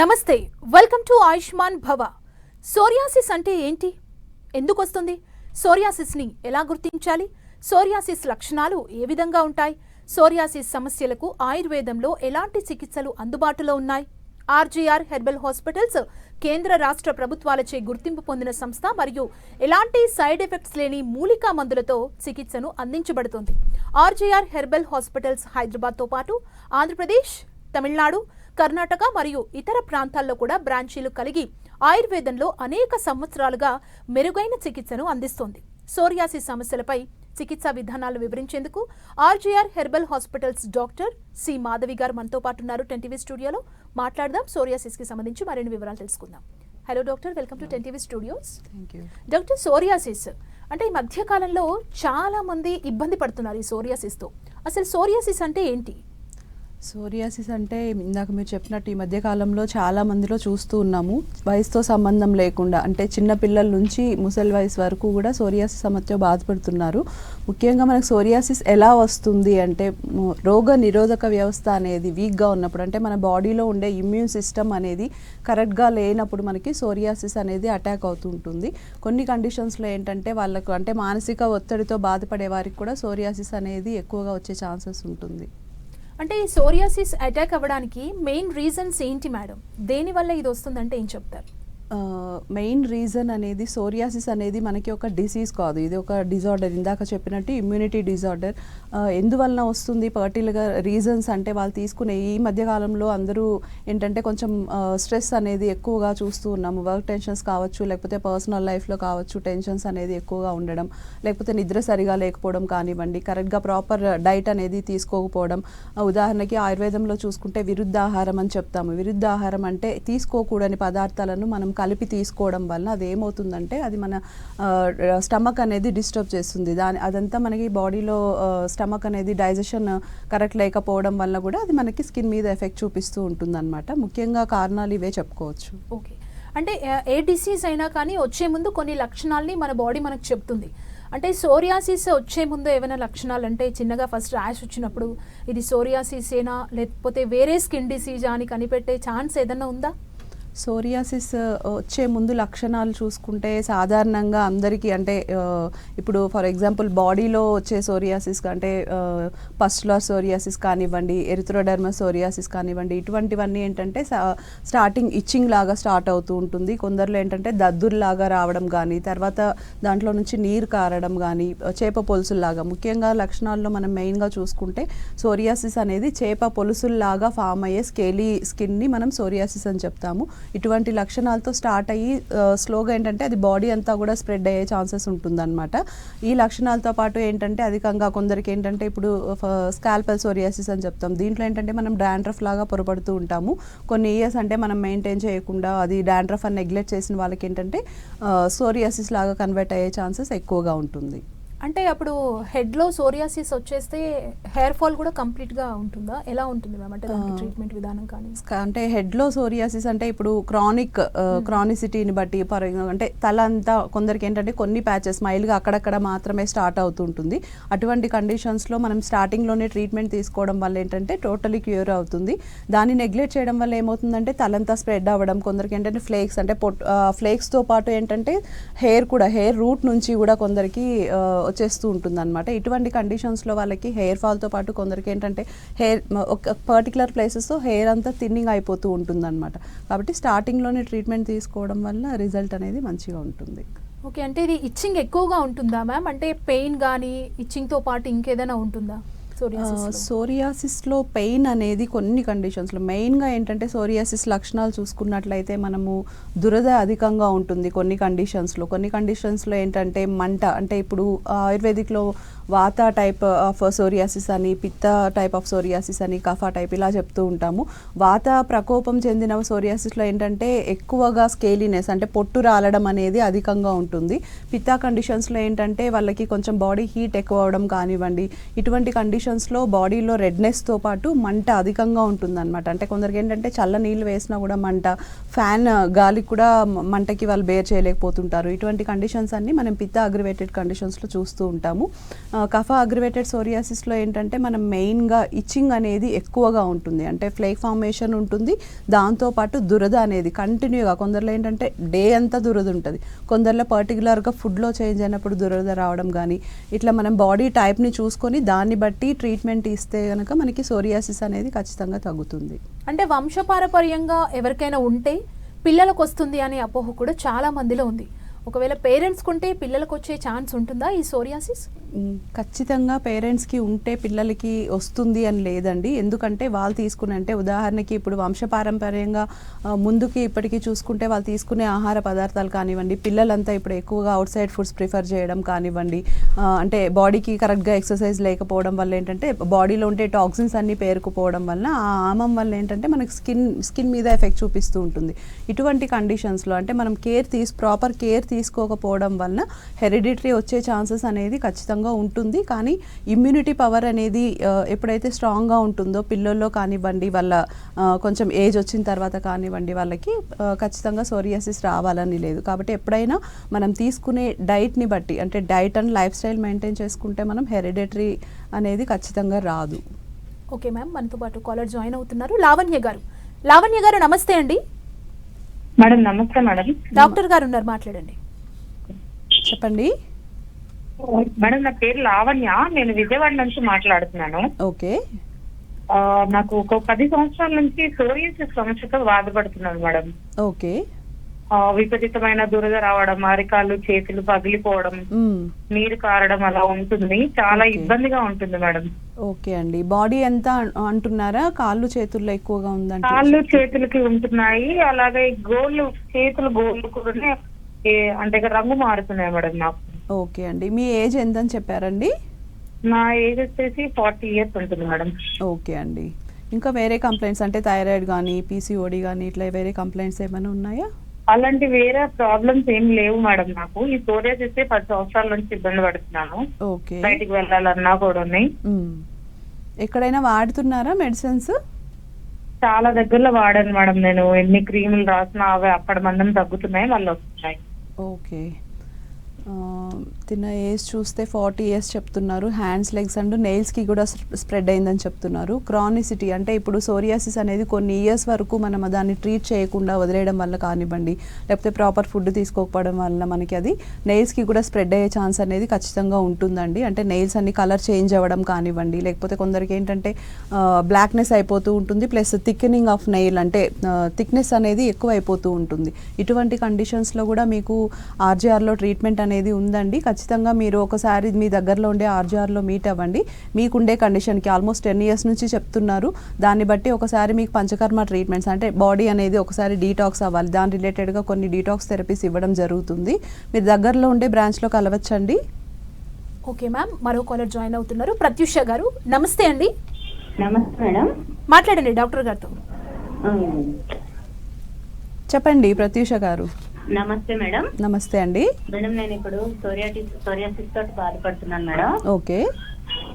నమస్తే, welcome to Ayushman భవ. Psoriasis అంటే ఏంటి, ఎందుకు వస్తుంది, సోరియాసిస్ ని ఎలా గుర్తించాలి, సోరియాసిస్ లక్షణాలు ఏ విధంగా ఉంటాయి, సోరియాసిస్ సమస్యలకు ఆయుర్వేదంలో ఎలాంటి చికిత్సలు అందుబాటులో ఉన్నాయి. ఆర్జీఆర్ హెర్బల్ హాస్పిటల్స్ కేంద్ర రాష్ట్ర ప్రభుత్వాలచే గుర్తింపు పొందిన సంస్థ మరియు ఎలాంటి సైడ్ ఎఫెక్ట్స్ లేని మూలికా మందులతో చికిత్సను అందించబడుతుంది. ఆర్జీఆర్ హెర్బల్ హాస్పిటల్స్ హైదరాబాద్తో పాటు ఆంధ్రప్రదేశ్, తమిళనాడు, కర్ణాటక మరియు ఇతర ప్రాంతాల్లో కూడా బ్రాంచీలు కలిగి ఆయుర్వేదంలో అనేక సంవత్సరాలుగా మెరుగైన చికిత్సను అందిస్తోంది. సోరియాసిస్ సమస్యలపై చికిత్సా విధానాలు వివరించేందుకు RGR herbal hospitals doctor C Madhavi గారు మనతో పాటు ఉన్నారు. 10TV స్టూడియోలో మాట్లాడదాం. సోరియాసిస్ కి సంబంధించి మరిన్ని వివరాలు తెలుసుకుందాం. Hello doctor, welcome to 10TV studios. Doctor, psoriasis అంటే ఈ మధ్య కాలంలో చాలా మంది ఇబ్బంది పడుతున్నారు ఈ సోరియాసిస్ తో. అసలు సోరియాసిస్ అంటే ఏంటి? సోరియాసిస్ అంటే ఇందాక మీరు చెప్పినట్టు ఈ మధ్య కాలంలో చాలా మందిలో చూస్తూ ఉన్నాము. వయసుతో సంబంధం లేకుండా అంటే చిన్న పిల్లల నుంచి ముసలి వయసు వరకు కూడా సోరియాసిస్ సమస్యతో బాధపడుతున్నారు. ముఖ్యంగా మనకు సోరియాసిస్ ఎలా వస్తుంది అంటే రోగ నిరోధక వ్యవస్థ అనేది వీక్గా ఉన్నప్పుడు, అంటే మన బాడీలో ఉండే ఇమ్యూన్ సిస్టమ్ అనేది కరెక్ట్గా లేనప్పుడు మనకి సోరియాసిస్ అనేది అటాక్ అవుతూ ఉంటుంది. కొన్ని కండిషన్స్లో ఏంటంటే వాళ్ళకు అంటే మానసిక ఒత్తిడితో బాధపడే వారికి కూడా సోరియాసిస్ అనేది ఎక్కువగా వచ్చే ఛాన్సెస్ ఉంటుంది. అంటే ఈ సోరియాసిస్ అటాక్ అవ్వడానికి మెయిన్ రీజన్స్ ఏంటి మేడం? దేనివల్ల ఇది వస్తుందంటే ఏం చెప్తారు? మెయిన్ రీజన్ అనేది సోరియాసిస్ అనేది మనకి ఒక డిసీజ్ కాదు, ఇది ఒక డిజార్డర్. ఇందాక చెప్పినట్టు ఇమ్యూనిటీ డిజార్డర్. ఎందువలన వస్తుంది పర్టికులర్గా రీజన్స్ అంటే వాళ్ళు తీసుకునే ఈ మధ్యకాలంలో అందరూ ఏంటంటే కొంచెం స్ట్రెస్ అనేది ఎక్కువగా చూస్తూ ఉన్నాము. వర్క్ టెన్షన్స్ కావచ్చు, లేకపోతే పర్సనల్ లైఫ్లో కావచ్చు, టెన్షన్స్ అనేది ఎక్కువగా ఉండడం, లేకపోతే నిద్ర సరిగా లేకపోవడం కానివ్వండి, కరెక్ట్గా ప్రాపర్ డైట్ అనేది తీసుకోకపోవడం. ఉదాహరణకి ఆయుర్వేదంలో చూసుకుంటే విరుద్ధాహారం అని చెప్తాము. విరుద్ధాహారం అంటే తీసుకోకూడని పదార్థాలను మనం కలిపి తీసుకోవడం వల్ల అది ఏమవుతుందంటే అది మన స్టమక్ అనేది డిస్టర్బ్ చేస్తుంది. అదంతా మనకి బాడీలో స్టమక్ అనేది డైజెషన్ కరెక్ట్ లేకపోవడం వల్ల కూడా అది మనకి స్కిన్ మీద ఎఫెక్ట్ చూపిస్తూ ఉంటుంది అనమాట. ముఖ్యంగా కారణాలు ఇవే చెప్పుకోవచ్చు. ఓకే, అంటే ఏ డిసీజ్ అయినా కానీ వచ్చే ముందు కొన్ని లక్షణాలని మన బాడీ మనకు చెప్తుంది. అంటే సోరియాసిస్ వచ్చే ముందు ఏమైనా లక్షణాలు అంటే చిన్నగా ఫస్ట్ ర్యాష్ వచ్చినప్పుడు ఇది సోరియాసిస్ ఏనా లేకపోతే వేరే స్కిన్ డిసీజా అని కనిపెట్టే ఛాన్స్ ఏదైనా ఉందా? సోరియాసిస్ వచ్చే ముందు లక్షణాలు చూసుకుంటే సాధారణంగా అందరికీ అంటే ఇప్పుడు ఫర్ ఎగ్జాంపుల్ బాడీలో వచ్చే సోరియాసిస్ అంటే పస్టులర్ సోరియాసిస్ కానివ్వండి, ఎరిథ్రోడెర్మస్ సోరియాసిస్ కానివ్వండి, ఇటువంటివన్నీ ఏంటంటే స్టార్టింగ్ ఇచ్చింగ్ లాగా స్టార్ట్ అవుతూ ఉంటుంది. కొందరిలో ఏంటంటే దద్దుర్లాగా రావడం కానీ, తర్వాత దాంట్లో నుంచి నీరు కారడం కానీ, చేప పొలుసుల్లాగా. ముఖ్యంగా లక్షణాల్లో మనం మెయిన్గా చూసుకుంటే సోరియాసిస్ అనేది చేప పొలుసుల్లాగా ఫామ్ అయ్యే స్కేలీ స్కిన్ని మనం సోరియాసిస్ అని చెప్తాము. ఇటువంటి లక్షణాలతో స్టార్ట్ అయ్యి స్లోగా ఏంటంటే అది బాడీ అంతా కూడా స్ప్రెడ్ అయ్యే ఛాన్సెస్ ఉంటుందన్నమాట. ఈ లక్షణాలతో పాటు ఏంటంటే అధికంగా కొందరికి ఏంటంటే ఇప్పుడు స్కాల్పల్ సోరియాసిస్ అని చెప్తాం. దీంట్లో ఏంటంటే మనం డాండ్రఫ్ లాగా పొరపడుతూ ఉంటాము. కొన్ని ఇయర్స్ అంటే మనం మెయింటైన్ చేయకుండా అది డాండ్రఫ్ అని నెగ్లెక్ట్ చేసిన వాళ్ళకి ఏంటంటే సోరియాసిస్ లాగా కన్వర్ట్ అయ్యే ఛాన్సెస్ ఎక్కువగా ఉంటుంది. అంటే అప్పుడు హెడ్లో సోరియాసిస్ వచ్చేస్తే హెయిర్ ఫాల్ కూడా కంప్లీట్గా ఉంటుందా? ఎలా ఉంటుంది మ్యామ్? అంటే దానికి ట్రీట్మెంట్ విధానం కానీ అంటే హెడ్లో సోరియాసిస్ అంటే ఇప్పుడు క్రానిసిటీని బట్టి అంటే తల అంతా కొందరికి ఏంటంటే కొన్ని ప్యాచెస్ మైల్డ్గా అక్కడక్కడ మాత్రమే స్టార్ట్ అవుతుంటుంది. అటువంటి కండిషన్స్లో మనం స్టార్టింగ్లోనే ట్రీట్మెంట్ తీసుకోవడం వల్ల ఏంటంటే టోటలీ క్యూర్ అవుతుంది. దాన్ని నెగ్లెక్ట్ చేయడం వల్ల ఏమవుతుందంటే తలంతా స్ప్రెడ్ అవ్వడం, కొందరికి ఏంటంటే ఫ్లేక్స్ అంటే ఫ్లేక్స్తో పాటు ఏంటంటే హెయిర్ రూట్ నుంచి కూడా కొందరికి వచ్చేస్తూ ఉంటుంది అనమాట. ఇటువంటి కండిషన్స్లో వాళ్ళకి హెయిర్ ఫాల్తో పాటు కొందరికి ఏంటంటే ఒక పర్టికులర్ ప్లేసెస్తో హెయిర్ అంతా థిన్నింగ్ అయిపోతూ ఉంటుంది అనమాట. కాబట్టి స్టార్టింగ్లోనే ట్రీట్మెంట్ తీసుకోవడం వల్ల రిజల్ట్ అనేది మంచిగా ఉంటుంది. ఓకే, అంటే ఇది ఇచ్చింగ్ ఎక్కువగా ఉంటుందా మ్యామ్? అంటే పెయిన్ కానీ ఇచ్చింగ్తో పాటు ఇంకేదైనా ఉంటుందా సోరియాసిస్లో? పెయిన్ అనేది కొన్ని కండిషన్స్లో మెయిన్గా ఏంటంటే సోరియాసిస్ లక్షణాలు చూసుకున్నట్లయితే మనము దురద అధికంగా ఉంటుంది కొన్ని కండిషన్స్లో ఏంటంటే మంట. అంటే ఇప్పుడు ఆయుర్వేదిక్లో వాత టైప్ ఆఫ్ సోరియాసిస్ అని, పిత్త టైప్ ఆఫ్ సోరియాసిస్ అని, కఫ టైప్ ఇలా చెప్తూ ఉంటాము. వాత ప్రకోపం చెందిన సోరియాసిస్లో ఏంటంటే ఎక్కువగా స్కేలీనెస్ అంటే పొట్టు రాలడం అనేది అధికంగా ఉంటుంది. పిత్త కండిషన్స్లో ఏంటంటే వాళ్ళకి కొంచెం బాడీ హీట్ ఎక్కువ అవడం కానివ్వండి, ఇటువంటి కండిషన్స్ కండిషన్స్లో బాడీలో రెడ్నెస్తో పాటు మంట అధికంగా ఉంటుందన్నమాట. అంటే కొందరికి ఏంటంటే చల్ల నీళ్ళు వేసినా కూడా మంట, ఫ్యాన్ గాలికి కూడా మంటకి వాళ్ళు బేర్ చేయలేకపోతుంటారు. ఇటువంటి కండిషన్స్ అన్నీ మనం పిత్త అగ్రివేటెడ్ కండిషన్స్లో చూస్తూ ఉంటాము. కఫ అగ్రివేటెడ్ సోరియాసిస్లో ఏంటంటే మనం మెయిన్గా ఇచ్చింగ్ అనేది ఎక్కువగా ఉంటుంది, అంటే ఫ్లేక్ ఫార్మేషన్ ఉంటుంది. దాంతోపాటు దురద అనేది కంటిన్యూగా, కొందరిలో ఏంటంటే డే అంతా దురద ఉంటుంది, కొందరిలో పర్టికులర్గా ఫుడ్లో చేంజ్ అయినప్పుడు దురద రావడం కానీ, ఇట్లా మనం బాడీ టైప్ని చూసుకొని దాన్ని బట్టి ట్రీట్మెంట్ ఇస్తే కనుక మనకి సోరియాసిస్ అనేది ఖచ్చితంగా తగ్గుతుంది. అంటే వంశపారపర్యంగా ఎవరికైనా ఉంటే పిల్లలకు వస్తుంది అనే అపోహ కూడా చాలా మందిలో ఉంది. ఒకవేళ పేరెంట్స్కి ఉంటే పిల్లలకు వచ్చే ఛాన్స్ ఉంటుందా ఈ సోరియాసిస్? ఖచ్చితంగా పేరెంట్స్కి ఉంటే పిల్లలకి వస్తుంది అని లేదండి. ఎందుకంటే వాళ్ళు తీసుకునే, అంటే ఉదాహరణకి ఇప్పుడు వంశపారంపర్యంగా ముందుకి ఇప్పటికీ చూసుకుంటే వాళ్ళు తీసుకునే ఆహార పదార్థాలు కానివ్వండి, పిల్లలంతా ఇప్పుడు ఎక్కువగా అవుట్ సైడ్ ఫుడ్స్ ప్రిఫర్ చేయడం కానివ్వండి, అంటే బాడీకి కరెక్ట్గా ఎక్సర్సైజ్ లేకపోవడం వల్ల ఏంటంటే బాడీలో ఉండే టాక్సిన్స్ అన్నీ పేరుకుపోవడం వల్ల ఆ ఆమం వల్ల ఏంటంటే మనకి స్కిన్ మీద ఎఫెక్ట్ చూపిస్తూ ఉంటుంది. ఇటువంటి కండిషన్స్లో అంటే మనం ప్రాపర్ కేర్ తీసుకోకపోవడం వలన హెరిడిటరీ వచ్చే ఛాన్సెస్ అనేది ఖచ్చితంగా ఉంటుంది. కానీ ఇమ్యూనిటీ పవర్ అనేది ఎప్పుడైతే స్ట్రాంగ్గా ఉంటుందో పిల్లల్లో కానివ్వండి, వాళ్ళ కొంచెం ఏజ్ వచ్చిన తర్వాత కానివ్వండి, వాళ్ళకి ఖచ్చితంగా సోరియాసిస్ రావాలని లేదు. కాబట్టి ఎప్పుడైనా మనం తీసుకునే డైట్ని బట్టి, అంటే diet and life style maintain చేసుకుంటే మనం హెరిడిటరీ అనేది ఖచ్చితంగా రాదు. ఓకే మ్యామ్, మనతో పాటు కాలర్ జాయిన్ అవుతున్నారు లావణ్య గారు. లావణ్య గారు నమస్తే అండి. మేడం నమస్తే మేడం. డాక్టర్ గారు ఉన్నారు, మాట్లాడండి. చెప్పండి మేడం, నా పేరు లావణ్య, నేను విజయవాడ నుంచి మాట్లాడుతున్నాను. ఓకే. నాకు ఒక 10 సంవత్సరాల నుంచి సోరియాసిస్ సమస్యతో బాధపడుతున్నాను మేడం. ఓకే. విపరీతమైన దురద రావడం, అరికాళ్ళు చేతులు పగిలిపోవడం, నీరు కారడం అలా ఉంటుంది. చాలా ఇబ్బందిగా ఉంటుంది మేడం. ఓకే అండి. బాడీ ఎంత అంటున్నారా? కాళ్ళు చేతుల్లో ఎక్కువగా ఉందంటే? కాళ్ళు చేతులకి ఉంటున్నాయి, అలాగే చేతులు గోళ్ళు కూడా అంటే రంగు మారుతున్నాయి మేడం నాకు. ఓకే అండి. మీ ఏజ్ ఎంత అని చెప్పారండి? నా ఏజ్ వచ్చేసి 40 years ఉంటుంది మేడం. ఓకే అండి. ఇంకా వేరే కంప్లైంట్స్ అంటే థైరాయిడ్ కానీ, పీసీఓడి కానీ, ఇట్లా వేరే కంప్లైంట్స్ ఏమైనా ఉన్నాయా? అలాంటి వేరే ప్రాబ్లమ్స్ ఏం లేవు మేడం. నాకు ఈ సోరియాసిస్ 10 సంవత్సరాల నుంచి ఇబ్బంది పడుతున్నాను. ఓకే. బయటికి వెళ్ళాలన్నా కూడా ఉన్నాయి. ఎక్కడైనా వాడుతున్నారా మెడిసిన్స్? చాలా దగ్గరలో వాడాను మేడం. నేను ఎన్ని క్రీములు రాసినా అవి అక్కడ మందం తగ్గుతున్నాయి, మళ్ళీ వస్తున్నాయి. ఓకే. తిన్న ఏజ్ చూస్తే 40 years చెప్తున్నారు. హ్యాండ్స్, లెగ్స్ అండ్ నెయిల్స్కి కూడా స్ప్రెడ్ అయిందని చెప్తున్నారు. క్రానిసిటీ అంటే ఇప్పుడు సోరియాసిస్ అనేది కొన్ని ఇయర్స్ వరకు మనం దాన్ని ట్రీట్ చేయకుండా వదిలేయడం వల్ల కానివ్వండి, లేకపోతే ప్రాపర్ ఫుడ్ తీసుకోకపోవడం వల్ల మనకి అది నెయిల్స్కి కూడా స్ప్రెడ్ అయ్యే ఛాన్స్ అనేది ఖచ్చితంగా ఉంటుందండి. అంటే నెయిల్స్ అన్ని కలర్ చేంజ్ అవ్వడం కానివ్వండి, లేకపోతే కొందరికి ఏంటంటే బ్లాక్నెస్ అయిపోతూ ఉంటుంది, ప్లస్ థిక్నింగ్ ఆఫ్ నెయిల్ అంటే థిక్నెస్ అనేది ఎక్కువ అయిపోతూ ఉంటుంది. ఇటువంటి కండిషన్స్లో కూడా మీకు ఆర్జీఆర్లో ట్రీట్మెంట్ అనేది ఉందండి. ఖచ్చితంగా మీరు ఒకసారి మీ దగ్గరలో ఉండే ఆర్జీఆర్లో మీట్ అవ్వండి. మీకుండే కండిషన్కి ఆల్మోస్ట్ 10 years నుంచి చెప్తున్నారు, దాన్ని బట్టి ఒకసారి మీకు పంచకర్మ ట్రీట్మెంట్స్ అంటే బాడీ అనేది ఒకసారి డీటాక్స్ అవ్వాలి, దాని రిలేటెడ్గా కొన్ని డీటాక్స్ థెరపీస్ ఇవ్వడం జరుగుతుంది. మీరు దగ్గరలో ఉండే బ్రాంచ్లో కలవచ్చండి. ఓకే మ్యామ్, మరో కాలర్ జాయిన్ అవుతున్నారు. ప్రత్యూష గారు నమస్తే అండి. నమస్తే మేడం. మాట్లాడండి డాక్టర్ గారితో. చెప్పండి ప్రత్యూష గారు. నమస్తే మేడం. నమస్తే అండి. మేడం నేను ఇప్పుడు సోరియాసిస్ తోటి బాధపడుతున్నాను మేడం. ఓకే.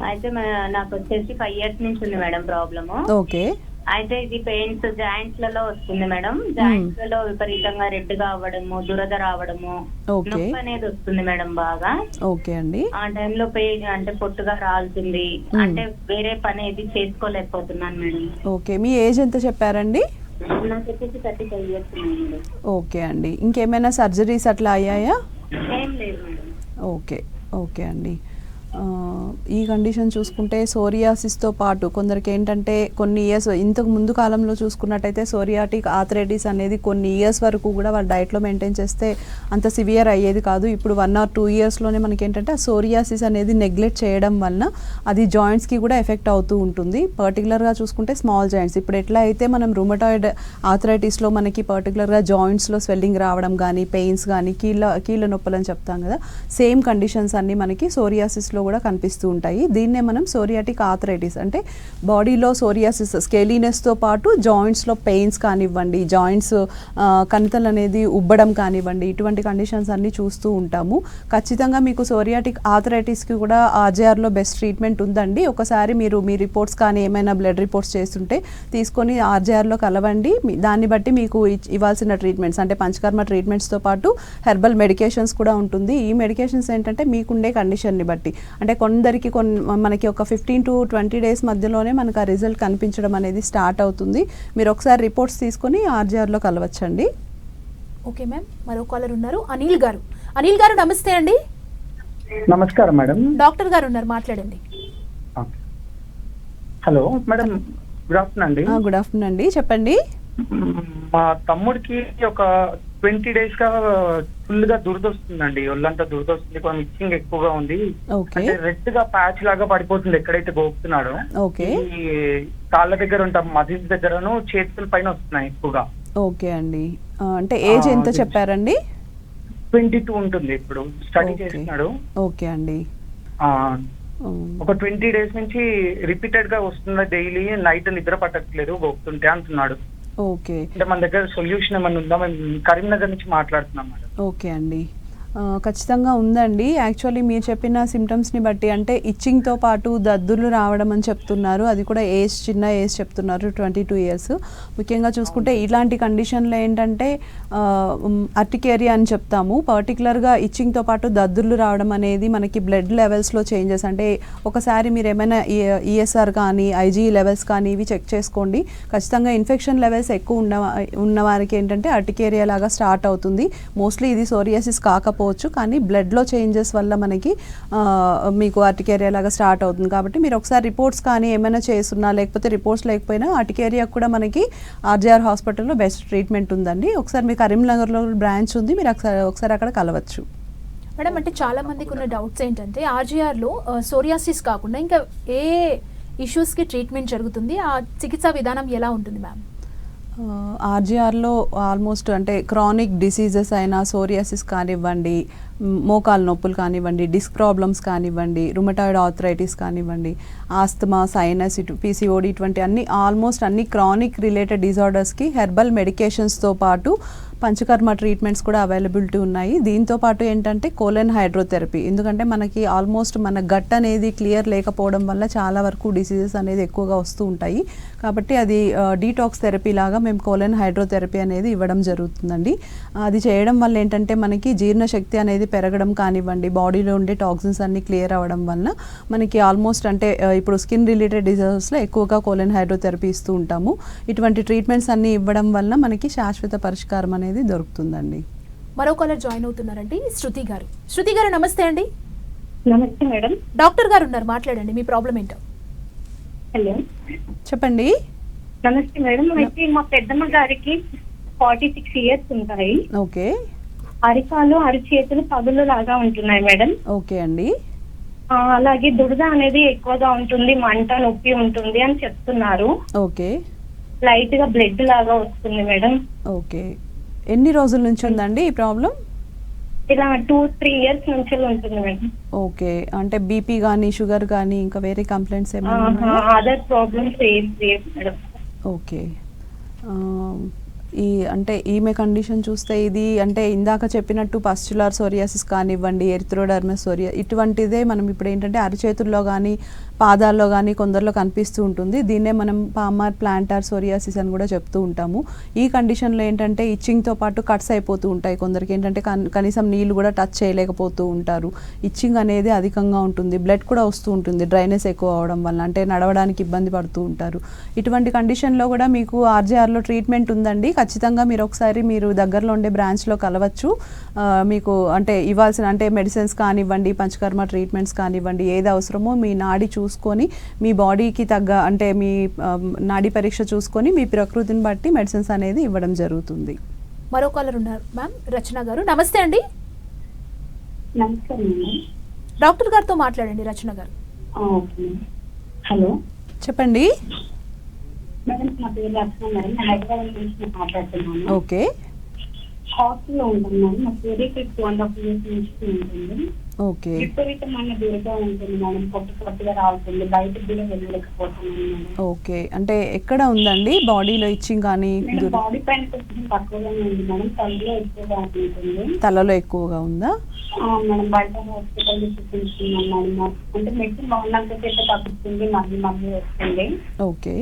అయితే నాకు వచ్చేసి 5 years నుంచి ఉంది మేడం ప్రాబ్లమ్. ఓకే. అయితే ఇది పెయిన్స్ జాయింట్స్ లలో వస్తుంది మేడం. జాయింట్స్ లలో విపరీతంగా రెడ్ గా అవ్వడము, దురద రావడము, నొప్పి అనేది వస్తుంది మేడం బాగా. ఓకే అండి. ఆ టైంలో పెయిన్ అంటే పొట్టుగా రాలుతుంది, అంటే వేరే పని ఏది చేసుకోలేకపోతున్నాను మేడం. ఓకే. మీ ఏజ్ ఎంత చెప్పారండి? నాకు వచ్చేసి 35 years మేడం. ఓకే అండి. ఇంకేమైనా సర్జరీస్ అట్లా అయ్యాయా? ఏం లేదు మేడం. ఓకే. ఓకే అండి. ఈ కండిషన్ చూసుకుంటే సోరియాసిస్తో పాటు కొందరికి ఏంటంటే కొన్ని ఇయర్స్ ఇంతకు ముందు కాలంలో చూసుకున్నట్టయితే సోరియాటిక్ ఆర్థరైటిస్ అనేది కొన్ని ఇయర్స్ వరకు కూడా వాళ్ళ డైట్లో మెయింటైన్ చేస్తే అంత సివియర్ అయ్యేది కాదు. ఇప్పుడు 1 or 2 yearsలోనే మనకి ఏంటంటే ఆ సోరియాసిస్ అనేది నెగ్లెక్ట్ చేయడం వలన అది జాయింట్స్కి కూడా ఎఫెక్ట్ అవుతూ ఉంటుంది. పర్టికులర్గా చూసుకుంటే స్మాల్ జాయింట్స్, ఇప్పుడు ఎట్లా అయితే మనం రుమటాయిడ్ ఆర్థరైటిస్లో మనకి పర్టికులర్గా జాయింట్స్లో స్వెల్లింగ్ రావడం కానీ, పెయిన్స్ కానీ, కీళ్ళ నొప్పులు అని చెప్తాం కదా, సేమ్ కండిషన్స్ అన్నీ మనకి సోరియాసిస్లో జాయింట్స్లో కూడా కనిపిస్తూ ఉంటాయి. దీన్నే మనం సోరియాటిక్ ఆర్థరైటిస్ అంటే బాడీలో సోరియాసిస్ స్కేలీనెస్తో పాటు జాయింట్స్లో పెయిన్స్ కానివ్వండి, జాయింట్స్ కణితలు అనేది ఉబ్బడం కానివ్వండి, ఇటువంటి కండిషన్స్ అన్నీ చూస్తూ ఉంటాము. ఖచ్చితంగా మీకు సోరియాటిక్ ఆర్థరైటిస్కి కూడా ఆర్జేఆర్లో బెస్ట్ ట్రీట్మెంట్ ఉందండి. ఒకసారి మీరు మీ రిపోర్ట్స్ కానీ ఏమైనా బ్లడ్ రిపోర్ట్స్ చేస్తుంటే తీసుకొని ఆర్జేఆర్లో కలవండి. దాన్ని బట్టి మీకు ఇవ్వాల్సిన ట్రీట్మెంట్స్ అంటే పంచకర్మ ట్రీట్మెంట్స్తో పాటు హెర్బల్ మెడికేషన్స్ కూడా ఉంటుంది. ఈ మెడికేషన్స్ ఏంటంటే మీకుండే కండిషన్ని బట్టి అంటే కొందరికి మనకి ఒక 15 to 20 days మధ్యలోనే మనకు ఆ రిజల్ట్ కనిపించడం అనేది స్టార్ట్ అవుతుంది. మీరు ఒకసారి రిపోర్ట్స్ తీసుకొని ఆర్జేఆర్లో కలవచ్చండి. ఓకే మ్యామ్, మరో కాలర్ ఉన్నారు, అనిల్ గారు. అనిల్ గారు నమస్తే అండి. నమస్కారం మేడం. డాక్టర్ గారు ఉన్నారు, మాట్లాడండి. హలో మేడం, గుడ్ ఆఫ్టర్నూన్ అండి. గుడ్ ఆఫ్టర్నూన్ అండి, చెప్పండి. మా తమ్ముడికి ఒక 20 days గా ఫుల్ గా దురదొస్తుందండి, ఒళ్ళంతా దురదొస్తుంది, కొంచెం ఇచ్చింగ్ ఎక్కువగా ఉంది. అంటే రెడ్ గా ప్యాచ్ లాగా పడిపోతుంది ఎక్కడైతే గోపుతున్నాడో. ఈ కాళ్ళ దగ్గర ఉంటాం, మజిల్స్ దగ్గరను చేతుల పైన వస్తున్నాయి ఎక్కువగా. ఓకే అండి, అంటే ఏజ్ ఎంత చెప్పారండి? 22 ఉంటుంది, ఇప్పుడు స్టడీ చేస్తున్నాడు. ఓకే అండి, ఒక 20 days నుంచి రిపీటెడ్ గా వస్తుంది, డైలీ నైట్ నిద్ర పట్టట్లేదు గోపుతుంటే అంటున్నాడు. ఓకే, అంటే మన దగ్గర సొల్యూషన్ ఏమైనా ఉందా? మేము కరీంనగర్ నుంచి మాట్లాడుతున్నాం మేడం. ఓకే అండి, ఖచ్చితంగా ఉందండి. యాక్చువల్లీ మీరు చెప్పిన సిమ్టమ్స్ని బట్టి అంటే ఇచ్చింగ్తో పాటు దద్దులు రావడం అని చెప్తున్నారు, అది కూడా చిన్న ఏజ్ చెప్తున్నారు, 22 years. ముఖ్యంగా చూసుకుంటే ఇలాంటి కండిషన్లో ఏంటంటే అర్టికేరియా అని చెప్తాము. పర్టికులర్గా ఇచ్చింగ్తో పాటు దద్దులు రావడం అనేది మనకి బ్లడ్ లెవెల్స్లో చేంజెస్, అంటే ఒకసారి మీరు ఏమైనా ఈఎస్ఆర్ కానీ ఐజీ లెవెల్స్ కానీ ఇవి చెక్ చేసుకోండి. ఖచ్చితంగా ఇన్ఫెక్షన్ లెవెల్స్ ఎక్కువ ఉన్న వారికి ఏంటంటే అర్టికేరియా లాగా స్టార్ట్ అవుతుంది. మోస్ట్లీ ఇది సోరియాసిస్ కాకపోవచ్చు, కానీ బ్లడ్లో చేంజెస్ వల్ల మనకి మీకు అర్టికేరియా లాగా స్టార్ట్ అవుతుంది. కాబట్టి మీరు ఒకసారి రిపోర్ట్స్ కానీ ఏమైనా చేస్తున్నా, లేకపోతే రిపోర్ట్స్ లేకపోయినా అర్టికేరియా కూడా మనకి ఆర్జేఆర్ హాస్పిటల్లో బెస్ట్ ట్రీట్మెంట్ ఉందండి. ఒకసారి మీకు కరీంనగర్లో బ్రాంచ్ ఉంది, మీరు ఒకసారి అక్కడ కలవచ్చు. మేడం, అంటే చాలా మందికి ఉన్న డౌట్స్ ఏంటంటే ఆర్జీఆర్లో సోరియాసిస్ కాకుండా ఇంకా ఏ ఇష్యూస్కి ట్రీట్మెంట్ జరుగుతుంది, ఆ చికిత్సా విధానం ఎలా ఉంటుంది మ్యామ్? ఆర్జీఆర్లో ఆల్మోస్ట్ అంటే క్రానిక్ డిసీజెస్ అయినా సోరియాసిస్ కానివ్వండి, మోకాలు నొప్పులు కానివ్వండి, డిస్క్ ప్రాబ్లమ్స్ కానివ్వండి, రుమటాయిడ్ ఆర్థరైటిస్ కానివ్వండి, ఆస్తమా, సైనస్, పీసీఓడి, ఇటువంటి ఆల్మోస్ట్ అన్ని క్రానిక్ రిలేటెడ్ డిజార్డర్స్కి హెర్బల్ మెడికేషన్స్తో పాటు పంచకర్మ ట్రీట్మెంట్స్ కూడా అవైలబిలిటీ ఉన్నాయి. దీంతో పాటు ఏంటంటే కోలన్ హైడ్రోథెరపీ, ఎందుకంటే మనకి ఆల్మోస్ట్ మన గట్ అనేది క్లియర్ లేకపోవడం వల్ల చాలా వరకు డిసీజెస్ అనేది ఎక్కువగా వస్తూ ఉంటాయి. కాబట్టి అది డీటాక్స్ థెరపీ లాగా మేము కోలన్ హైడ్రోథెరపీ అనేది ఇవ్వడం జరుగుతుందండి. అది చేయడం వల్ల ఏంటంటే మనకి జీర్ణశక్తి అనేది పెరగడం కానివ్వండి, బాడీలో ఉండే టాక్సిన్స్ అన్ని క్లియర్ అవ్వడం వల్ల మనకి ఆల్మోస్ట్ అంటే ఇప్పుడు స్కిన్ రిలేటెడ్ డిజార్డర్స్లో ఎక్కువగా కోలన్ హైడ్రోథెరపీ ఇస్తూ ఉంటాము. ఇటువంటి ట్రీట్మెంట్స్ అన్ని ఇవ్వడం వల్ల మనకి శాశ్వత పరిష్కారం అనేది దొరుకుతుందండి. మరో కాలర్ జాయిన్ అవుతున్నారండి, శృతి గారు. శృతి గారు నమస్తే అండి. నమస్తే మేడం. డాక్టర్ గారు ఉన్నారు, మాట్లాడండి, మీ ప్రాబ్లం ఏంటో. హలో, చెప్పండి. నమస్తే మేడం. అయితే మా పెద్దమ్మ గారికి 46 years ఉంటాయి. ఓకే, అరికాలు అరిచేతులు పగులు లాగా ఉంటున్నాయి మేడం. ఓకే అండి, అలాగే దురద అనేది ఎక్కువగా ఉంటుంది, మంట నొప్పి ఉంటుంది అని చెప్తున్నారు. ఓకే, లైట్ గా బ్లడ్ లాగా వస్తుంది మేడం. ఓకే, ఎన్ని రోజుల నుంచి ఉందండి ఈ ప్రాబ్లం? ఇలా 2-3 years నుంచి ఉంటుంది మేడం. ఓకే, అంటే బీపీ కానీ షుగర్ కానీ ఇంకా వేరే కంప్లైంట్స్ ఏమైనా? అదర్ ప్రాబ్లమ్స్ ఏం లేవు మేడం. ఓకే, అంటే ఈమె కండిషన్ చూస్తే ఇది అంటే ఇందాక చెప్పినట్టు పస్చులార్ సోరియాసిస్ కానివ్వండి, ఎరిథ్రోడర్మస్ ఇటువంటిదే మనం ఇప్పుడు ఏంటంటే అరిచేతుల్లో కానీ పాదాల్లో కానీ కొందరిలో కనిపిస్తూ ఉంటుంది. దీన్నే మనం పామార్ ప్లాంటార్ సోరియాసిస్ అని కూడా చెప్తూ ఉంటాము. ఈ కండిషన్లో ఏంటంటే ఇచ్చింగ్తో పాటు కట్స్ అయిపోతూ ఉంటాయి. కొందరికి ఏంటంటే కనీసం నీళ్ళు కూడా టచ్ చేయలేకపోతూ ఉంటారు. ఇచ్చింగ్ అనేది అధికంగా ఉంటుంది, బ్లడ్ కూడా వస్తూ ఉంటుంది డ్రైనెస్ ఎక్కువ అవడం వల్ల, అంటే నడవడానికి ఇబ్బంది పడుతూ ఉంటారు. ఇటువంటి కండిషన్లో కూడా మీకు ఆర్జేఆర్లో ట్రీట్మెంట్ ఉందండి. ఖచ్చితంగా మీరు ఒకసారి మీరు దగ్గరలో ఉండే బ్రాంచ్లో కలవచ్చు. మీకు అంటే ఇవ్వాల్సిన అంటే మెడిసిన్స్ కానివ్వండి, పంచకర్మ ట్రీట్మెంట్స్ కానివ్వండి, ఏది అవసరమో మీ నాడి చూసుకొని మీ బాడీకి తగ్గ అంటే మీ నాడీ పరీక్ష చూసుకొని మీ ప్రకృతిని బట్టి మెడిసిన్స్ అనేది ఇవ్వడం జరుగుతుంది. మరో కాలర్ ఉన్నారు మ్యామ్, రచన గారు. నమస్తే అండి. నమస్తే డాక్టర్ గారితో మాట్లాడండి, రచన గారు. హలో, చెప్పండి. మేడం, నా పేరు రచన మేడం, హైదరాబాద్ నుంచి మాట్లాడుతున్నాను. ఓకే, హాస్టల్లో ఉంటాను మేడం. నాకు పీరియడ్ 2.5 years నుంచి ఉంటుంది. ఓకే విపరీతమైన దురద ఉంటుంది మేడం. పొట్టుగా రావుతుంది, బయటకు కూడా వెళ్ళలేకపోతున్నాను మేడం. ఓకే అంటే ఎక్కడ ఉందండి బాడీలో ఇచ్చింగ్ కానీ నేను బాడీ పైన కొంచెం తక్కువగానే ఉంది మేడం, తలలో ఎక్కువగా ఉంటుంది. తలలో ఎక్కువగా ఉందా? మేడం బయట హాస్పిటల్ చూపించుకున్నాను మేడం. అంటే మెడిసిన్ బాగున్నంత సేపు తగ్గుతుంది, మళ్ళీ మళ్ళీ వస్తుంది. ఓకే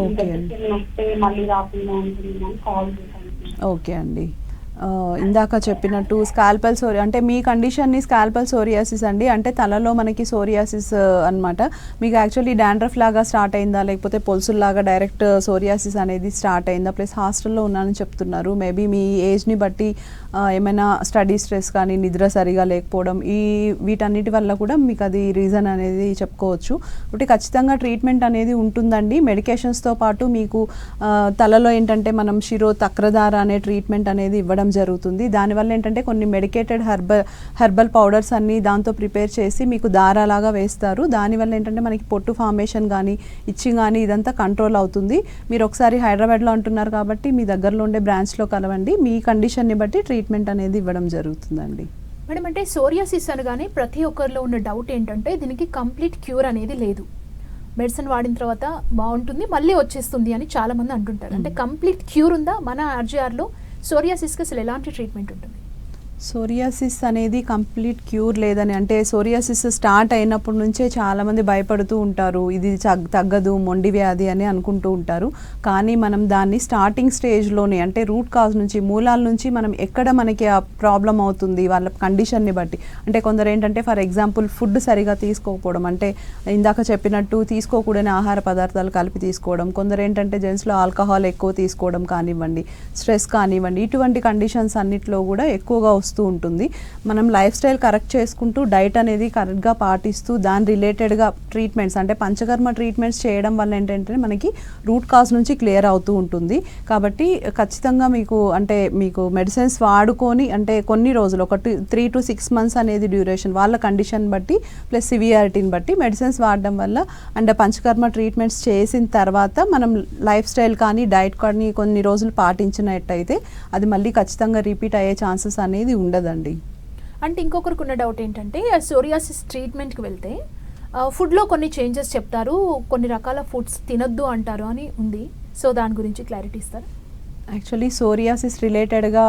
ఓకే అండి. వస్తే మళ్ళీ రాకుండా ఉంటుంది మేడం. కాల్ చేశాను. ఓకే అండి. ఇందాక చెప్పినట్టు స్కాల్పల్ అంటే మీ కండిషన్ని స్కాల్పల్ సోరియాసిస్ అండి, అంటే తలలో మనకి సోరియాసిస్ అన్నమాట. మీకు యాక్చువల్లీ డాండ్రఫ్ లాగా స్టార్ట్ అయిందా, లేకపోతే పొల్సుల్లాగా డైరెక్ట్ సోరియాసిస్ అనేది స్టార్ట్ అయిందా? ప్లస్ హాస్టల్లో ఉన్నానని చెప్తున్నారు. మేబీ మీ ఏజ్ని బట్టి ఏమైనా స్టడీ స్ట్రెస్ కానీ, నిద్ర సరిగా లేకపోవడం, వీటన్నిటి వల్ల కూడా మీకు అది రీజన్ అనేది చెప్పుకోవచ్చు. కాబట్టి ఖచ్చితంగా ట్రీట్మెంట్ అనేది ఉంటుందండి. మెడికేషన్స్తో పాటు మీకు తలలో ఏంటంటే మనం శిరో తక్రధార అనే ట్రీట్మెంట్ అనేది ఇవ్వడం జరుగుతుంది. దానివల్ల ఏంటంటే కొన్ని మెడికేటెడ్ హెర్బల్ పౌడర్స్ అన్ని దాంతో ప్రిపేర్ చేసి మీకు దారాలాగా వేస్తారు. దానివల్ల ఏంటంటే మనకి పొట్టు ఫార్మేషన్ కానీ, ఇచ్చింగ్ కానీ ఇదంతా కంట్రోల్ అవుతుంది. మీరు ఒకసారి హైదరాబాద్లో అంటున్నారు కాబట్టి మీ దగ్గరలో ఉండే బ్రాంచ్లో కలవండి. మీ కండిషన్ని బట్టి ట్రీట్మెంట్ అనేది ఇవ్వడం జరుగుతుందండి. మేడం అంటే సోరియాసిస్ అనగానే ప్రతి ఒక్కరిలో ఉన్న డౌట్ ఏంటంటే దీనికి కంప్లీట్ క్యూర్ అనేది లేదు, మెడిసిన్ వాడిన తర్వాత బాగుంటుంది మళ్ళీ వచ్చేస్తుంది అని చాలామంది అంటుంటారు. అంటే కంప్లీట్ క్యూర్ ఉందా? మన ఆర్జీఆర్లో సోరియాసిస్కి అసలు ఎలాంటి ట్రీట్మెంట్ ఉంటుంది? సోరియాసిస్ అనేది కంప్లీట్ క్యూర్ లేదని, అంటే సోరియాసిస్ స్టార్ట్ అయినప్పటి నుంచే చాలామంది భయపడుతూ ఉంటారు, ఇది తగ్గదు మొండి వ్యాధి అని అనుకుంటూ ఉంటారు. కానీ మనం దాన్ని స్టార్టింగ్ స్టేజ్లోనే, అంటే రూట్ కాజ్ నుంచి, మూలాల నుంచి మనం ఎక్కడ మనకి ఆ ప్రాబ్లం అవుతుంది వాళ్ళ కండిషన్ని బట్టి, అంటే కొందరు ఏంటంటే ఫర్ ఎగ్జాంపుల్ ఫుడ్ సరిగా తీసుకోకపోవడం, అంటే ఇందాక చెప్పినట్టు తీసుకోకూడని ఆహార పదార్థాలు కలిపి తీసుకోవడం, కొందరు ఏంటంటే జెంట్స్లో ఆల్కహాల్ ఎక్కువ తీసుకోవడం కానివ్వండి, స్ట్రెస్ కానివ్వండి, ఇటువంటి కండిషన్స్ అన్నిట్లో కూడా ఎక్కువగా వస్తూ ఉంటుంది. మనం లైఫ్ స్టైల్ కరెక్ట్ చేసుకుంటూ డైట్ అనేది కరెక్ట్గా పాటిస్తూ దాని రిలేటెడ్గా ట్రీట్మెంట్స్, అంటే పంచకర్మ ట్రీట్మెంట్స్ చేయడం వల్ల ఏంటంటే మనకి రూట్ కాజ్ నుంచి క్లియర్ అవుతూ ఉంటుంది. కాబట్టి ఖచ్చితంగా మీకు మెడిసిన్స్ వాడుకొని, అంటే కొన్ని రోజులు ఒక 3 to 6 months అనేది డ్యూరేషన్ వాళ్ళ కండిషన్ బట్టి ప్లస్ సివియారిటీని బట్టి మెడిసిన్స్ వాడడం వల్ల, అంటే పంచకర్మ ట్రీట్మెంట్స్ చేసిన తర్వాత మనం లైఫ్ స్టైల్ కానీ డైట్ కానీ కొన్ని రోజులు పాటించినట్టయితే అది మళ్ళీ ఖచ్చితంగా రిపీట్ అయ్యే ఛాన్సెస్ అనేది ఉండదండి. అంటే ఇంకొకరికి ఉన్న డౌట్ ఏంటంటే సోరియాసిస్ ట్రీట్మెంట్కి వెళ్తే ఫుడ్లో కొన్ని చేంజెస్ చెప్తారు, కొన్ని రకాల ఫుడ్స్ తినొద్దు అంటారు అని ఉంది. సో దాని గురించి క్లారిటీ ఇస్తారు? యాక్చువల్లీ సోరియాసిస్ రిలేటెడ్గా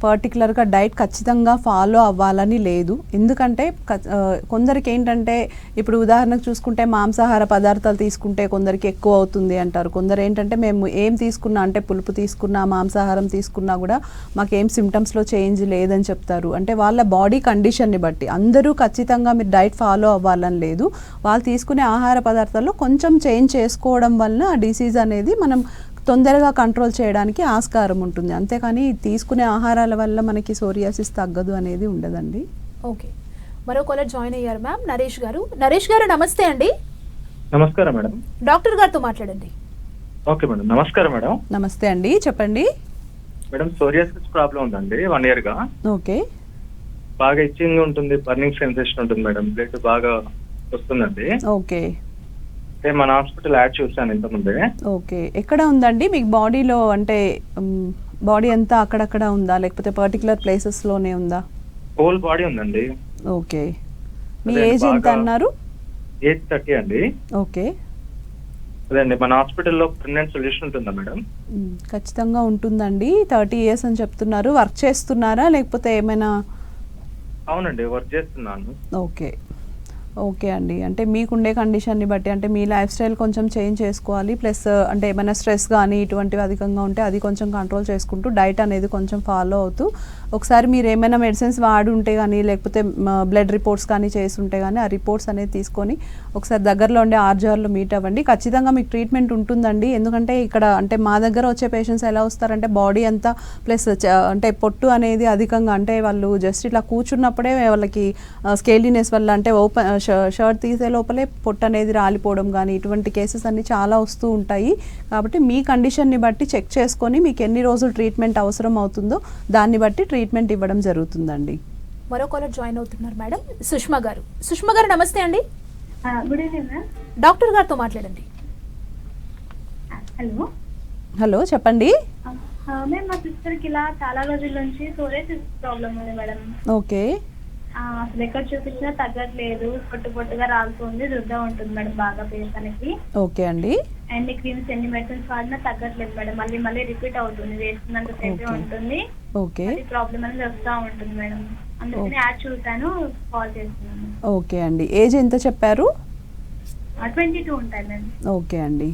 పర్టికులర్గా డైట్ ఖచ్చితంగా ఫాలో అవ్వాలని లేదు. ఎందుకంటే కొందరికి ఏంటంటే ఇప్పుడు ఉదాహరణకు చూసుకుంటే మాంసాహార పదార్థాలు తీసుకుంటే కొందరికి ఎక్కువ అవుతుంది అంటారు. కొందరు ఏంటంటే మేము ఏం తీసుకున్నా, అంటే పులుపు తీసుకున్నా, మాంసాహారం తీసుకున్నా కూడా మాకేం సిమ్టమ్స్లో చేంజ్ లేదని చెప్తారు. అంటే వాళ్ళ బాడీ కండిషన్ని బట్టి, అందరూ ఖచ్చితంగా మీరు డైట్ ఫాలో అవ్వాలని లేదు. వాళ్ళు తీసుకునే ఆహార పదార్థాల్లో కొంచెం చేంజ్ చేసుకోవడం వలన ఆ డిసీజ్ అనేది మనం తొందరగా కంట్రోల్ చేయడానికి ఆస్కారం ఉంటుంది. అంతేకాని తీసుకునే ఆహారాల వల్ల మనకి సోరియాసిస్ తగ్గదు అనేది ఉండదండి. ఓకే, మరో కాలర్ జాయిన్ అయ్యారు మ్యామ్, నరేష్ గారు. నరేష్ గారు నమస్తే అండి. నమస్కారం మేడం. డాక్టర్ గారితో మాట్లాడండి. ఓకే మేడం, నమస్కారం మేడం. నమస్తే అండి, చెప్పండి మేడం. సోరియాసిస్ ప్రాబ్లం ఉందండి 1 year గా. ఓకే, బాగా ఇచ్చింగ్ ఉంటుంది, బర్నింగ్ సెన్సేషన్ ఉంటుంది మేడం, బ్లడ్ బాగా వస్తుందండి. ఓకే, మన హాస్పిటల్ యాడ్ చూసాను ఇంతకుముందే. ఓకే, ఎక్కడ ఉందండి మీకు బాడీలో? అంటే బాడీ అంతా అక్కడక్కడ ఉందా, లేకపోతే పర్టికులర్ ప్లేసెస్లోనే ఉందా? హోల్ బాడీ ఉందండి. ఓకే, మీ ఏజ్ ఎంత అన్నారు? ఏజ్ 30 అండి. ఓకే, అదండి, మన హాస్పిటల్లో పర్మనెంట్ సొల్యూషన్ ఉంటుందా మేడం? ఖచ్చితంగా ఉంటుందండి. 30 years అని చెప్తున్నారు. వర్క్ చేస్తున్నారా లేకపోతే ఏమైనా? అవునండి, వర్క్ చేస్తున్నాను. ఓకే, ఓకే అండి. అంటే మీకుండే కండిషన్ని బట్టి, అంటే మీ లైఫ్ స్టైల్ కొంచెం చేంజ్ చేసుకోవాలి. ప్లస్ అంటే ఏమైనా స్ట్రెస్ కానీ ఇటువంటివి అధికంగా ఉంటే అది కొంచెం కంట్రోల్ చేసుకుంటూ డైట్ అనేది కొంచెం ఫాలో అవుతూ, ఒకసారి మీరు ఏమైనా మెడిసిన్స్ వాడి ఉంటే కానీ, లేకపోతే బ్లడ్ రిపోర్ట్స్ కానీ చేసి ఉంటే కానీ ఆ రిపోర్ట్స్ అనేది తీసుకొని ఒకసారి దగ్గరలో ఉండే ఆర్జీఆర్లో మీట్ అవ్వండి. ఖచ్చితంగా మీకు ట్రీట్మెంట్ ఉంటుందండి. ఎందుకంటే ఇక్కడ అంటే మా దగ్గర వచ్చే పేషెంట్స్ ఎలా వస్తారంటే బాడీ అంతా ప్లస్ అంటే పొట్టు అనేది అధికంగా, అంటే వాళ్ళు జస్ట్ ఇట్లా కూర్చున్నప్పుడే వాళ్ళకి స్కేలీనెస్ వల్ల, అంటే ఓపెన్ షర్ట్ తీసే లోపలే పొట్టు అనేది రాలిపోవడం కానీ ఇటువంటి కేసెస్ అన్ని చాలా వస్తూ ఉంటాయి. కాబట్టి మీ కండిషన్ని బట్టి చెక్ చేసుకొని మీకు ఎన్ని రోజులు ట్రీట్మెంట్ అవసరం అవుతుందో దాన్ని బట్టి ట్రీట్మెంట్ ఇవ్వడం జరుగుతుందండి. మరో కాలర్ జాయిన్ అవుతున్నారు మేడం, సుష్మా గారు. సుష్మా గారు నమస్తే అండి. Good evening ma'am. డాక్టర్ గారితో మాట్లాడండి. హలో హలో, చెప్పండి. మేము మా సిస్టర్కి ఇలా చాలా రోజుల నుంచి సోరియాసిస్ ప్రాబ్లం ఉంది మేడం. ఓకే. అసలు ఎక్కడ చూపించినా తగ్గట్లేదు, పొట్టుగా రాలుతుంది, దురద ఉంటుంది మేడం బాగా పేషెంట్కి. ఓకే అండి. ఎన్ని క్రీమ్స్ ఎన్ని మెడిసిన్స్ వాడినా తగ్గట్లేదు మేడం, మళ్ళీ రిపీట్ అవుతుంది, వేస్తున్నంత సేపే ఉంటుంది. ఓకే. ప్రాబ్లం అనేది వస్తూ ఉంటుంది మేడం, అందుకని యాడ్ చూసాను, కాల్ చేస్తున్నాను. ఓకే అండి. ఏజ్ ఎంత చెప్పారు? 22 ఉంటాయి మేడం. ఓకే అండి.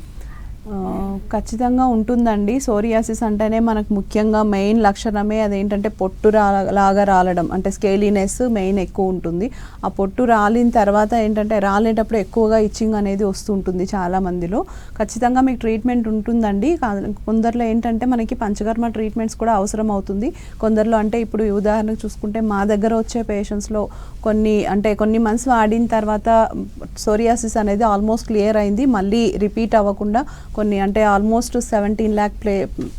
ఖచ్చితంగా ఉంటుందండి. సోరియాసిస్ అంటేనే మనకు ముఖ్యంగా మెయిన్ లక్షణమే అదేంటంటే పొట్టు లాగా రాలడం, అంటే స్కేలీనెస్ మెయిన్ ఎక్కువ ఉంటుంది. ఆ పొట్టు రాలిన తర్వాత ఏంటంటే రాలేటప్పుడు ఎక్కువగా ఇచ్చింగ్ అనేది వస్తుంటుంది చాలా మందిలో. ఖచ్చితంగా మీకు ట్రీట్మెంట్ ఉంటుందండి. కొందరిలో ఏంటంటే మనకి పంచకర్మ ట్రీట్మెంట్స్ కూడా అవసరం అవుతుంది. కొందరిలో అంటే ఇప్పుడు ఉదాహరణకు చూసుకుంటే మా దగ్గర వచ్చే పేషెంట్స్లో కొన్ని మంత్స్ వాడిన తర్వాత సోరియాసిస్ అనేది ఆల్మోస్ట్ క్లియర్ అయింది. మళ్ళీ రిపీట్ అవ్వకుండా కొన్ని అంటే ఆల్మోస్ట్ 17 lakh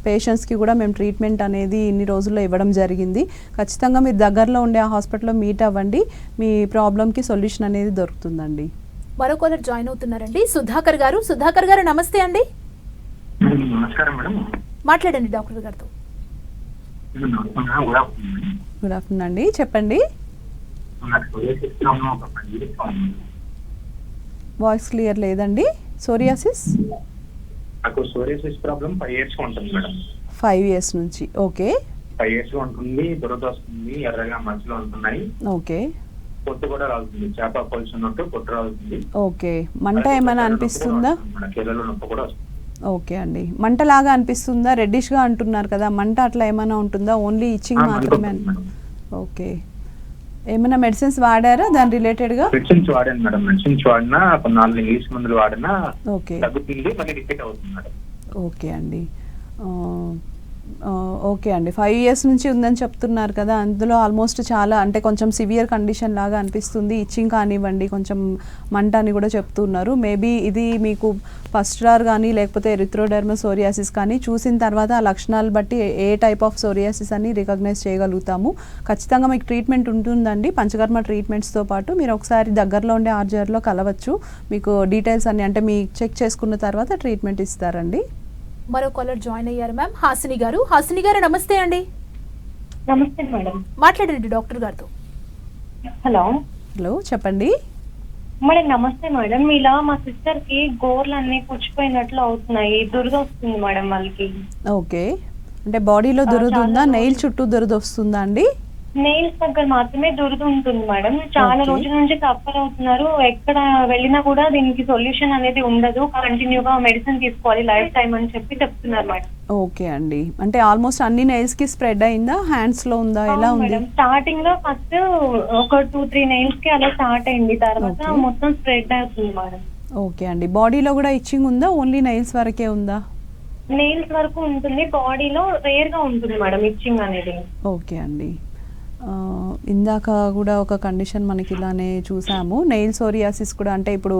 పేషెంట్స్కి కూడా మేము ట్రీట్మెంట్ అనేది ఇన్ని రోజుల్లో ఇవ్వడం జరిగింది. ఖచ్చితంగా మీరు దగ్గరలో ఉండే ఆ హాస్పిటల్లో మీట్ అవ్వండి, మీ ప్రాబ్లంకి సొల్యూషన్ అనేది దొరుకుతుందండి. మరో కాలర్ జాయిన్ అవుతున్నారండి, సుధాకర్ గారు. సుధాకర్ గారు నమస్తే అండి. నమస్కారం మేడం. మాట్లాడండి డాక్టర్ గారితో. గుడ్ ఆఫ్టర్నూన్ అండి, చెప్పండి. వాయిస్ క్లియర్ లేదండి. సోరియాసిస్ నాకు సోరియాసిస్ ప్రాబ్లం 5 years ఉంటుంది మేడం. 5 years నుంచి. ఓకే. 5 years ఉంటుంది, దురద వస్తుంది, ఎర్రగా మధ్యలో ఉంటున్నాయి. ఓకే. పొట్టు కూడా రాలుతుంది, చేప పొలుచున్నట్టు పొట్టు రాలుతుంది. ఓకే. మంట ఏమైనా అనిపిస్తుందా? కీళ్ళలో నొప్పి కూడా వస్తుంది. ఓకే అండి. మంటలాగా అనిపిస్తుందా? రెడ్డిష్గా అంటున్నారు కదా, మంట అట్లా ఏమైనా ఉంటుందా? ఓన్లీ ఇచ్చింగ్ మాత్రమే? ఓకే. ఏమైనా మెడిసిన్స్ వాడారా దాని రిలేటెడ్గా? మెడిసిన్స్ వాడాను మేడం. మెడిసిన్స్ వాడినా, కొన్ని 4 ఇంగ్లీష్ మందులు వాడినా ఓకే తగ్గుతుంది, మళ్ళీ రిపీట్ అవుతుంది మేడం. ఓకే అండి. ఓకే అండి. 5 years నుంచి ఉందని చెప్తున్నారు కదా, అందులో ఆల్మోస్ట్ చాలా అంటే కొంచెం సివియర్ కండిషన్ లాగా అనిపిస్తుంది. ఇచ్చింగ్ కానివ్వండి, కొంచెం మంట అని కూడా చెప్తున్నారు. మేబీ ఇది మీకు పస్టులార్ కానీ లేకపోతే ఎరిథ్రోడెర్మా సోరియాసిస్ కానీ చూసిన తర్వాత ఆ లక్షణాలు బట్టి ఏ టైప్ ఆఫ్ సోరియాసిస్ అని రికగ్నైజ్ చేయగలుగుతాము. ఖచ్చితంగా మీకు ట్రీట్మెంట్ ఉంటుందండి. పంచకర్మ ట్రీట్మెంట్స్తో పాటు మీరు ఒకసారి దగ్గరలో ఉండే ఆర్జీఆర్లో కలవచ్చు. మీకు డీటెయిల్స్ అన్ని అంటే మీ చెక్ చేసుకున్న తర్వాత ట్రీట్మెంట్ ఇస్తారండి. మరో కాలర్ జాయిన్ అయ్యారు మ్యామ్, హాసిని గారు. హాసిని గారు నమస్తే అండి. నమస్తే మేడం. మాట్లాడండి డాక్టర్ గారితో. హలో. హలో, చెప్పండి మేడం. నమస్తే మేడం. ఇలా మా సిస్టర్ కి గోర్లు అన్ని పుచ్చిపోయినట్లు అవుతున్నాయి, దురద వస్తుంది మేడం వాళ్ళకి. ఓకే. అంటే బాడీలో దురద ఉందా? నెయిల్ చుట్టూ దురద వస్తుందా అండి? నెయిల్స్ దగ్గర మాత్రమే దురద ఉంటుంది మేడం. చాలా రోజుల నుంచి సఫర్ అవుతున్నారు. ఎక్కడ వెళ్ళినా కూడా దీనికి సొల్యూషన్ అనేది ఉండదు, కంటిన్యూగా మెడిసిన్ తీసుకోవాలి లైఫ్ టైం అని చెప్పి చెప్తున్నారు మేడం. ఓకే అండి. అంటే ఆల్మోస్ట్ అన్ని నెయిల్స్ కి స్ప్రెడ్ అయిందా? హ్యాండ్స్ లో ఉందా? ఎలా ఉంది? స్టార్టింగ్ లో ఫస్ట్ ఒక 2-3 నెయిల్స్ కి అలా స్టార్ట్ అయింది, తర్వాత మొత్తం స్ప్రెడ్ అవుతుంది మేడం. ఓకే అండి. బాడీలో కూడా ఇచ్చింగ్ ఉందా? ఓన్లీ నెయిల్స్ వరకే ఉందా? నెయిల్స్ వరకు ఉంటుంది, బాడీలో రేర్ గా ఉంటుంది మేడం ఇచ్చింగ్ అనేది. ఓకే అండి. ఇందాక కూడా ఒక కండిషన్ మనకి ఇలానే చూసాము, నెయిల్ సోరియాసిస్ కూడా. అంటే ఇప్పుడు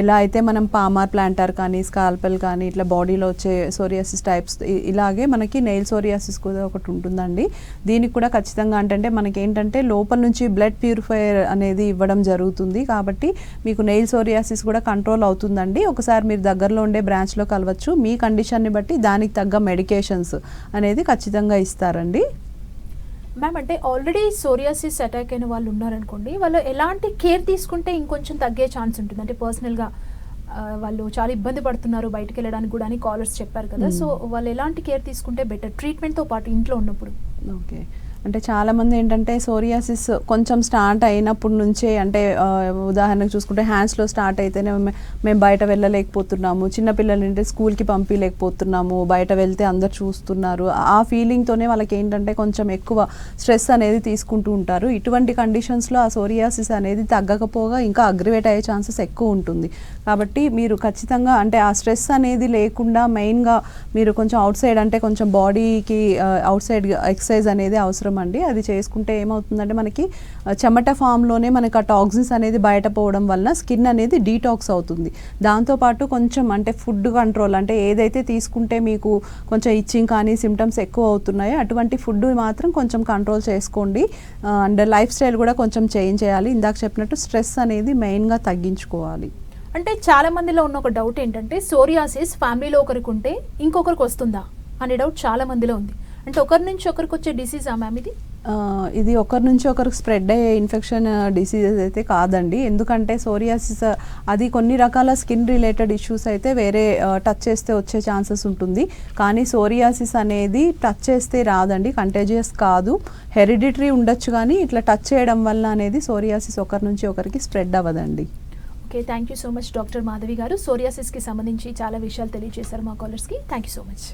ఎలా అయితే మనం పామార్ ప్లాంటర్ కానీ స్కాల్పెల్ కానీ ఇట్లా బాడీలో వచ్చే సోరియాసిస్ టైప్స్, ఇలాగే మనకి నెయిల్ సోరియాసిస్ కూడా ఒకటి ఉంటుందండి. దీనికి కూడా ఖచ్చితంగా అంటే మనకి ఏంటంటే లోపల నుంచి బ్లడ్ ప్యూరిఫైయర్ అనేది ఇవ్వడం జరుగుతుంది, కాబట్టి మీకు నెయిల్ సోరియాసిస్ కూడా కంట్రోల్ అవుతుందండి. ఒకసారి మీరు దగ్గరలో ఉండే బ్రాంచ్లో కలవచ్చు. మీ కండిషన్ని బట్టి దానికి తగ్గ మెడికేషన్స్ అనేది ఖచ్చితంగా ఇస్తారండి. మ్యామ్, అంటే ఆల్రెడీ సోరియాసిస్ అటాక్ అయిన వాళ్ళు ఉన్నారనుకోండి, వాళ్ళు ఎలాంటి కేర్ తీసుకుంటే ఇంకొంచెం తగ్గే ఛాన్స్ ఉంటుంది? అంటే పర్సనల్గా వాళ్ళు చాలా ఇబ్బంది పడుతున్నారు బయటకు వెళ్ళడానికి కూడా అని కాలర్స్ చెప్పారు కదా, సో వాళ్ళు ఎలాంటి కేర్ తీసుకుంటే బెటర్ ట్రీట్మెంట్తో పాటు ఇంట్లో ఉన్నప్పుడు? ఓకే. అంటే చాలామంది ఏంటంటే సోరియాసిస్ కొంచెం స్టార్ట్ అయినప్పటి నుంచే, అంటే ఉదాహరణకు చూసుకుంటే హ్యాండ్స్లో స్టార్ట్ అయితేనే మేము బయట వెళ్ళలేకపోతున్నాము, చిన్నపిల్లలు ఏంటంటే స్కూల్కి పంపించలేకపోతున్నాము, బయట వెళ్తే అందరు చూస్తున్నారు, ఆ ఫీలింగ్తోనే వాళ్ళకి ఏంటంటే కొంచెం ఎక్కువ స్ట్రెస్ అనేది తీసుకుంటూ ఉంటారు. ఇటువంటి కండిషన్స్లో ఆ సోరియాసిస్ అనేది తగ్గకపోగా ఇంకా అగ్రివేట్ అయ్యే ఛాన్సెస్ ఎక్కువ ఉంటుంది. కాబట్టి మీరు ఖచ్చితంగా అంటే ఆ స్ట్రెస్ అనేది లేకుండా మెయిన్గా మీరు కొంచెం అవుట్ సైడ్ అంటే కొంచెం బాడీకి అవుట్ సైడ్ ఎక్సర్సైజ్ అనేది అవసరం అండి. అది చేసుకుంటే ఏమవుతుందంటే మనకి చెమట ఫామ్లోనే మనకి ఆ టాక్సిన్స్ అనేది బయట పోవడం వలన స్కిన్ అనేది డీటాక్స్ అవుతుంది. దాంతోపాటు కొంచెం అంటే ఫుడ్ కంట్రోల్, అంటే ఏదైతే తీసుకుంటే మీకు కొంచెం ఇచ్చింగ్ కానీ సిమ్టమ్స్ ఎక్కువ అవుతున్నాయో అటువంటి ఫుడ్ మాత్రం కొంచెం కంట్రోల్ చేసుకోండి. అండ్ లైఫ్ స్టైల్ కూడా కొంచెం చేంజ్ చేయాలి. ఇందాక చెప్పినట్టు స్ట్రెస్ అనేది మెయిన్గా తగ్గించుకోవాలి. అంటే చాలా మందిలో ఉన్న ఒక డౌట్ ఏంటంటే సోరియాసిస్ ఫ్యామిలీలో ఒకరికి ఉంటే ఇంకొకరికి వస్తుందా? అనే డౌట్ చాలా మందిలో ఉంది. అంటే ఒకరి నుంచి ఒకరికి వచ్చే డిసీజా మ్యామ్ ఇది? ఇది ఒకరి నుంచి ఒకరికి స్ప్రెడ్ అయ్యే ఇన్ఫెక్షన్ డిసీజెస్ అయితే కాదండి. ఎందుకంటే సోరియాసిస్ అది కొన్ని రకాల స్కిన్ రిలేటెడ్ ఇష్యూస్ అయితే వేరే టచ్ చేస్తే వచ్చే ఛాన్సెస్ ఉంటుంది. కానీ సోరియాసిస్ అనేది టచ్ చేస్తే రాదండి, కంటేజియస్ కాదు. హెరిడిటరీ ఉండొచ్చు కానీ ఇట్లా టచ్ చేయడం వల్ల అనేది సోరియాసిస్ ఒకరి నుంచి ఒకరికి స్ప్రెడ్ అవ్వదండి. Okay, thank you so much doctor Madhavi గారు. సోరియాసిస్కి సంబంధించి చాలా విషయాలు తెలియజేశారు మా కాలర్స్కి. Thank you so much.